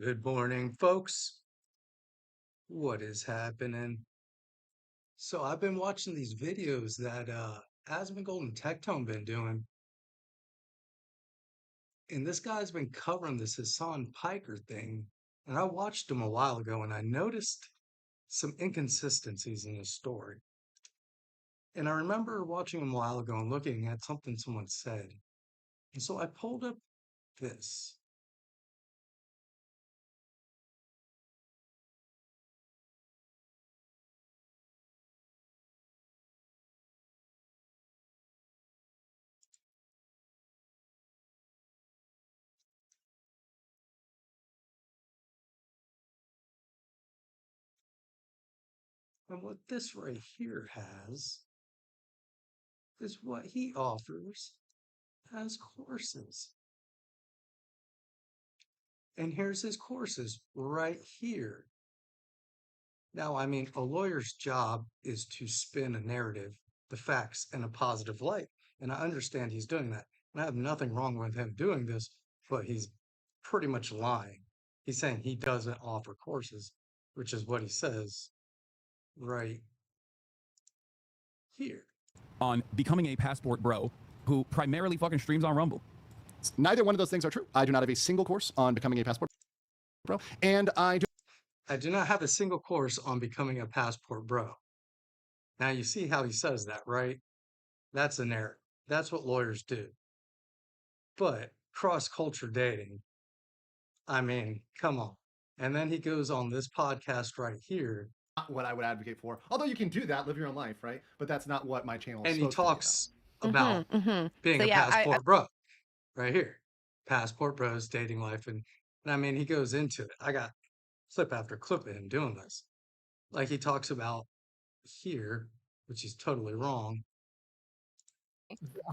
Good morning, folks. What is happening? So I've been watching these videos that Asmon Golden Tech Tone been doing, and this guy's been covering this Hasan Piker thing. And I watched him a while ago and I noticed some inconsistencies in his story. And I remember watching him a while ago and looking at something someone said. And so I pulled up this. And what this right here has is what he offers as courses. And here's his courses right here. Now, I mean, a lawyer's job is to spin a narrative, the facts, in a positive light. And I understand he's doing that. And I have nothing wrong with him doing this, but he's pretty much lying. He's saying he doesn't offer courses, which is what he says right here. On becoming a passport bro who primarily fucking streams on Rumble. Neither one of those things are true. I do not have a single course on becoming a passport bro, and I do not have a single course on becoming a passport bro. Now, you see how he says that, right? That's a narrative. That's what lawyers do. But cross-culture dating, I mean, come on. And then he goes on this podcast right here. Not what I would advocate for. Although you can do that, live your own life, right? But that's not what my channel is. And he talks about being So, a yeah, passport bro right here. Passport bros, dating life. And I mean, he goes into it. I got clip after clip of him doing this. Like he talks about here, which is totally wrong.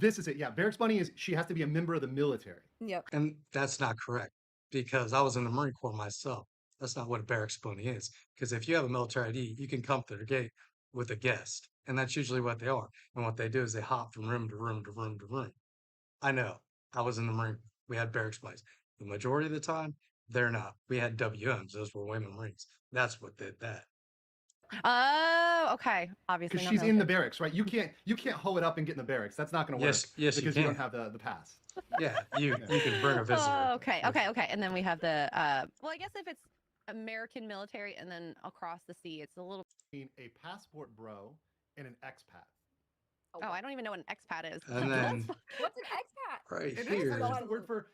This is it. Yeah, Barracks Bunny is she has to be a member of the military. Yep. And that's not correct because I was in the Marine Corps myself. That's not what a barracks bunny is. Because if you have a military ID, you can come to the gate with a guest. And that's usually what they are. And what they do is they hop from room to room to room to room. I know. I was in the Marine. We had barracks bunnies. The majority of the time, they're not. We had WMs. Those were women Marines. That's what did that. Oh, okay. Obviously, Because not she's in the military. barracks, right? You can't hoe it up and get in the barracks. That's not going to work. Yes, because you you don't can. have the pass. Yeah, you can bring a visitor. Oh, okay. And then we have the well, I guess if it's American military and then across the sea, it's a little. A passport bro and an expat. Oh, I don't even know what an expat is. And then What's an expat? right It is here. the word for.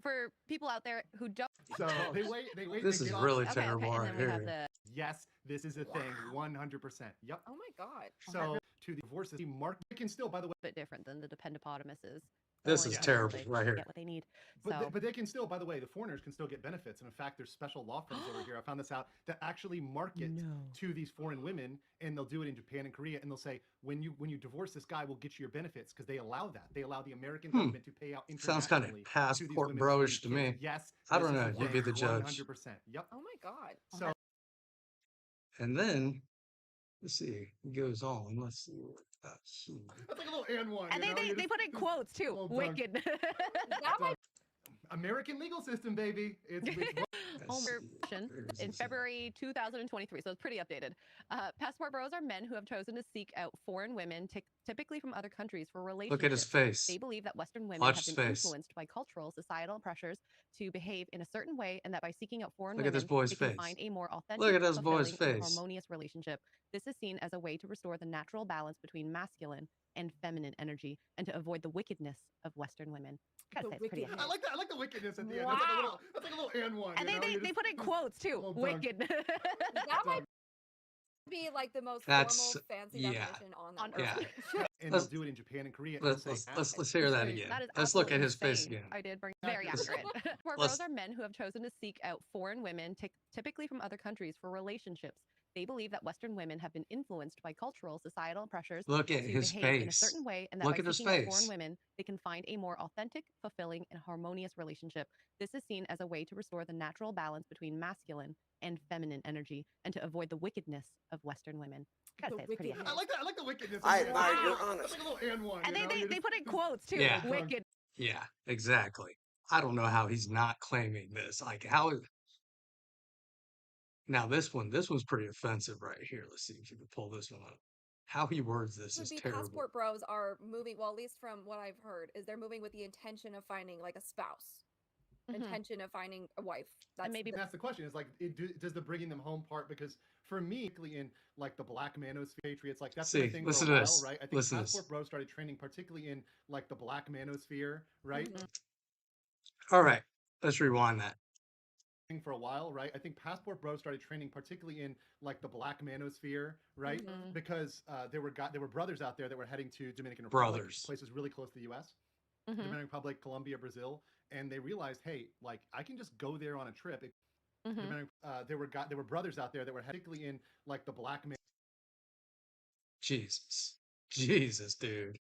For people out there who don't. So they wait. This they is get really off- terrible and right then we have here. the. Yes, this is a thing. 100%. Yep. Oh my god. So to the divorces, Mark can still, by the way. Bit different than the dependopotamuses. This Only is until terrible they right here. Get what they need. But, So. but they can still, by the way, the foreigners can still get benefits. And in fact, there's special law firms over here. I found this out that actually market to these foreign women, and they'll do it in Japan and Korea. And they'll say, when you divorce this guy, we'll get you your benefits because they allow that. They allow the American government to pay out Sounds kind of internationally to these passport women bro-ish for to me. Yes. I this don't is know. the You be thing. the judge. 100%. Yep. Oh my god. So And then, let's see, it goes on. Let's see. Here. that's like a little and one. And you know? they You're put in just- quotes too. well done. Wicked. That might American legal system, baby. It's Let's Homer see. Where's in this at? February 2023, so it's pretty updated. Passport bros are men who have chosen to seek out foreign women, typically from other countries, for relationships. Look at his face. They believe that Western women Watch have his been face. influenced by cultural, societal pressures to behave in a certain way, and that by seeking out foreign Look at women, this boy's they can face. find a more authentic, Look at this boy's fulfilling, and face. harmonious relationship. This is seen as a way to restore the natural balance between masculine and feminine energy, and to avoid the wickedness of Western women. Gotta say, it's pretty wickedness. I like that. I like the wickedness at the end. Wow. That's like a little and one. And you know? they You're put just- in quotes too. well done. Wicked. that might be like the most That's- formal, fancy yeah. definition on that. On Yeah. person. And Let's- they'll do it in Japan and Korea. And they'll Let's say, let's hear that say- again. That is Let's look at absolutely his face insane. again. I did bring very Let's- accurate. Passport let's- bros are men who have chosen to seek out foreign women, typically from other countries, for relationships. They believe that Western women have been influenced by cultural, societal pressures Look at to his behave in a face. certain way, and that Look by at his seeking out face. foreign women, they can find a more authentic, fulfilling, and harmonious relationship. This is seen as a way to restore the natural balance between masculine and feminine energy, and to avoid the wickedness of Western women. Gotta The say, it's pretty wickedness. I like that. I like the wickedness. I at the end. admire your That's honesty. like a little and one. And you know? they You're put in just- quotes too. Yeah. Wicked. Yeah, exactly. I don't know how he's not claiming this. Like, how is Now this one's pretty offensive right here. Let's see if you can pull this one up. How he words this Would is be terrible. passport bros are moving, well, at least from what I've heard, is they're moving with the intention of finding like a spouse, intention of finding a wife. That's maybe- That's the question. Is like, does the bringing them home part? Because for me, in like the Black Manosphere Patriots, like that's been a thing for a while, right? I think passport bros started trending, particularly in like the Black Manosphere, right? All right, let's rewind that. For a while, right? I think passport bros started trending, particularly in like the Black Manosphere, right? Because there were brothers out there that were heading to Dominican Republic, places really close to the U.S. Dominican Republic, Colombia, Brazil, and they realized, hey, like I can just go there on a trip. There were brothers out there that were particularly in like the Black Jesus, dude,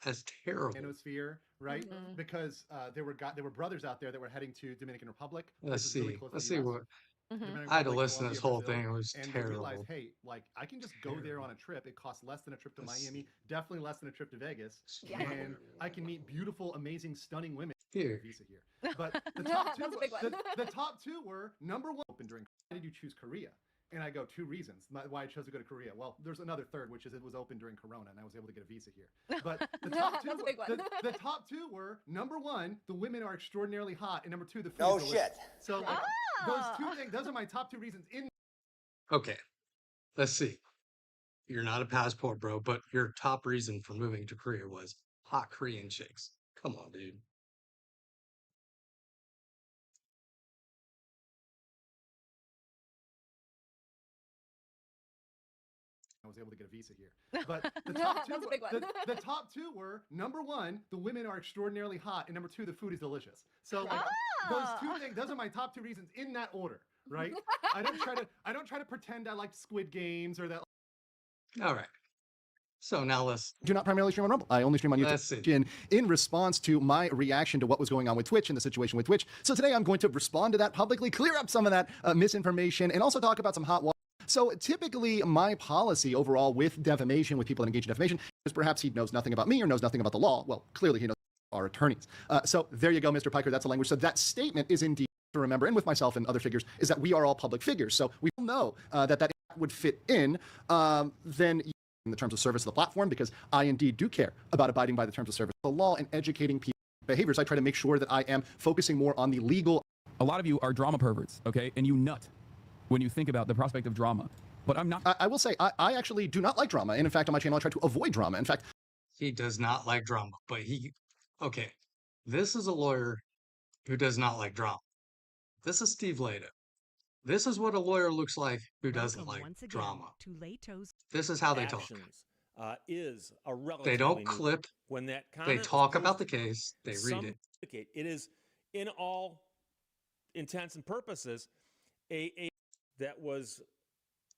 that's terrible. Manosphere, right? Because there were brothers out there that were heading to Dominican Republic. Let's see. Really close to Let's the see US. what. Dominican I had to Republic, listen to this Colombia, whole Brazil, thing. It was and terrible. they realized, hey, like I can just go there on a trip. It costs less than a trip to Miami, definitely less than a trip to Vegas, and I can meet beautiful, amazing, stunning women. Here. Visa here, but the top two, That's a big one. the top two were number one. Open during. Why did you choose Korea? And I go, two reasons why I chose to go to Korea. Well, there's another third, which is it was open during Corona, and I was able to get a visa here. But the top two, That's a big one. the top two were number one, the women are extraordinarily hot, and number two, the food Oh is delicious. shit! So like, those two things, those are my top two reasons. Okay, let's see. You're not a passport bro, but your top reason for moving to Korea was hot Korean chicks. Come on, dude. I was able to get a visa here. But the top two, That's a big one. the top two were number one, the women are extraordinarily hot, and number two, the food is delicious. So like, those two things, those are my top two reasons in that order, right? I don't try to pretend I like Squid Games or that. All right. So now let's Do not primarily stream on Rumble. I only stream on Let's see. YouTube in response to my reaction to what was going on with Twitch and the situation with Twitch. So today I'm going to respond to that publicly, clear up some of that misinformation, and also talk about some hot water. So typically my policy overall with defamation, with people that engage in defamation, is perhaps he knows nothing about me or knows nothing about the law. Well, clearly he knows our attorneys. So there you go, Mr. Piker, that's the language. So that statement is indeed to remember, and with myself and other figures, is that we are all public figures. So we all know that would fit in then in the terms of service of the platform, because I indeed do care about abiding by the terms of service of the law and educating people's behaviors. I try to make sure that I am focusing more on the legal. A lot of you are drama perverts, okay? And you nut when you think about the prospect of drama. But I'm not. I will say, I actually do not like drama. And in fact, on my channel, I try to avoid drama. In fact, he does not like drama, but okay, this is a lawyer who does not like drama. This is Steve Lado. This is what a lawyer looks like who doesn't like drama. This is how they talk. Is a They don't clip. when that They talk about the case. They read it. It is, in all intents and purposes, a that was.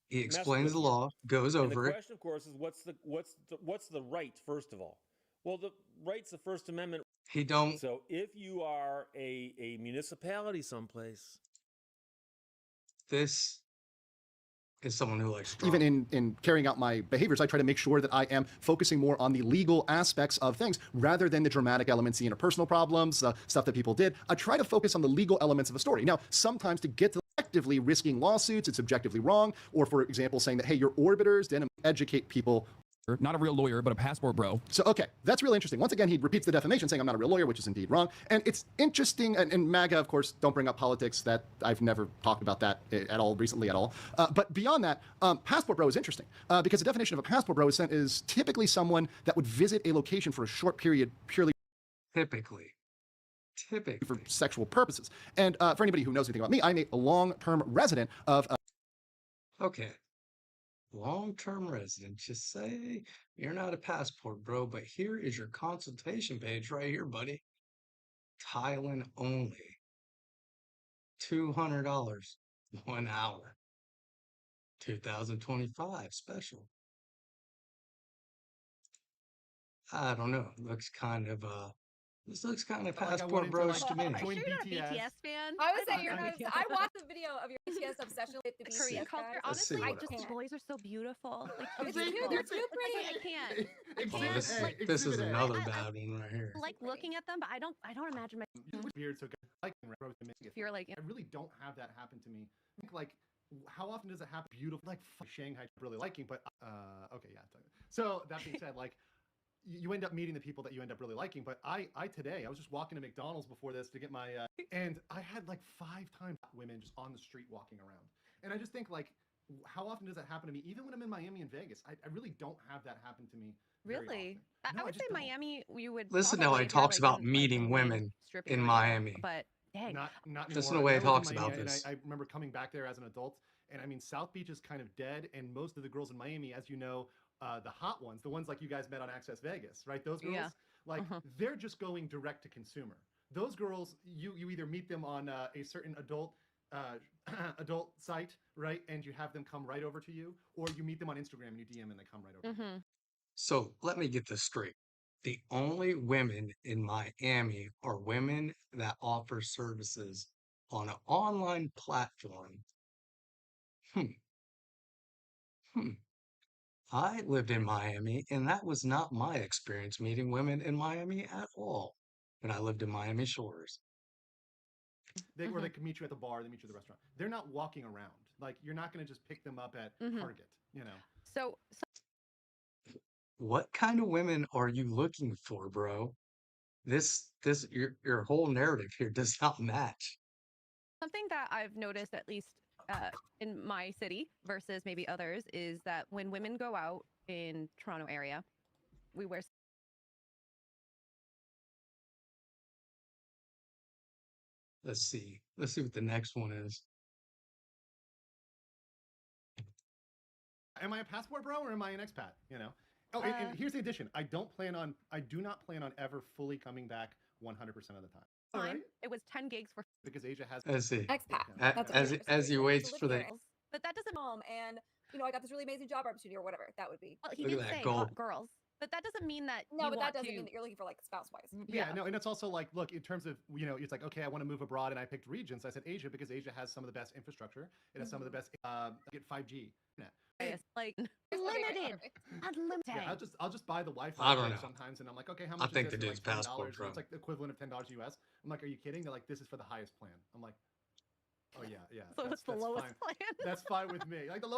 He explains the law, goes And over the it. question, of course, is what's the right? First of all, well, the right's the First Amendment. He don't. So if you are a municipality someplace, This is someone who likes drama. even in carrying out my behaviors, I try to make sure that I am focusing more on the legal aspects of things rather than the dramatic elements, the interpersonal problems, stuff that people did. I try to focus on the legal elements of a story. Now, sometimes to get to effectively risking lawsuits, it's objectively wrong. Or for example, saying that, hey, your orbiters didn't educate people. Not a real lawyer, but a passport bro. So, okay, that's really interesting. Once again, he repeats the defamation, saying I'm not a real lawyer, which is indeed wrong. And it's interesting, and MAGA, of course, don't bring up politics. That I've never talked about that at all recently at all. But beyond that, passport bro is interesting because the definition of a passport bro is typically someone that would visit a location for a short period purely Typically. for sexual purposes. And for anybody who knows anything about me, I'm a long-term resident of... Okay. Long-term resident. Just say you're not a passport bro, but here is your consultation page right here, buddy. Thailand only. $200 1 hour. 2025 special. I don't know. Looks kind of this looks kind of Like I passport wanted to, bros like, to me. Are you Join sure you're not a BTS. BTS fan? I would say don't you're know. not. I watched the video of your BTS obsession with the Korean BTS culture. guys. Let's see Honestly, I what just else. the boys are so beautiful. Like, It's they're cute, beautiful. they're too pretty. I can't. Exhibit can't, A, like, This is Exhibit A. another I- bad one right here. I like looking at them, but I don't imagine my Weird, so like if you're like I really don't have that happen to me. I think like how often does it happen? Beautiful, like Shanghai, really liking, but okay, yeah. So that being said, like you end up meeting the people that you end up really liking. But I today, I was just walking to McDonald's before this to get my, and I had like 5 times women just on the street walking around. And I just think like, how often does that happen to me? Even when I'm in Miami and Vegas, I really don't have that happen to me. Very Really? often. I No, would say just don't. Miami, you would Listen to how probably, he if you're talks like about in like a meeting main women strip in area, Miami. but dang. Not Listen anymore. to the way he When I was in talks about Miami, and this. I remember coming back there as an adult, and I mean, South Beach is kind of dead, and most of the girls in Miami, as you know, the hot ones, the ones like you guys met on Access Vegas, right? Those girls, Yeah. like they're just going direct to consumer. Those girls, you either meet them on a certain adult adult site, right, and you have them come right over to you, or you meet them on Instagram and you DM and they come right over. To you. So let me get this straight. The only women in Miami are women that offer services on an online platform. Hmm. Hmm. I lived in Miami, and that was not my experience meeting women in Miami at all when I lived in Miami Shores. Or they can meet you at the bar, they meet you at the restaurant. They're not walking around. Like you're not going to just pick them up at Target, you know. So What kind of women are you looking for, bro? Your whole narrative here does not match. something that I've noticed, at least in my city versus maybe others, is that when women go out in Toronto area, we wear Let's see. Let's see what the next one is. Am I a passport bro or am I an expat? You know. Oh, and here's the addition. I do not plan on ever fully coming back 100% of the time. All right. It was 10 gigs for Because Asia has. Let's see. Expat. Yeah. That's As a as he situation. waits To live for the here, but that doesn't and I got this really amazing job opportunity or whatever. That would be. well, he Look at did that say goal. hot girls, but that doesn't mean that No, you but want that doesn't to mean that you're looking for like spouse wise. Yeah, no, and it's also like, look, in terms of, it's like, okay, I want to move abroad, and I picked regions. I said Asia because Asia has some of the best infrastructure. It has some of the best, get 5G. like Unlimited. unlimited. Yeah, I'll just buy the Wi-Fi I don't like, know. sometimes, and I'm like, okay, how I much think is the this? dude's Like $10. passport So pro. it's like the equivalent of $10 US. I'm like, are you kidding? They're like, this is for the highest plan. I'm like, oh yeah. So what's the that's lowest fine. plan? That's fine with me. Like the low.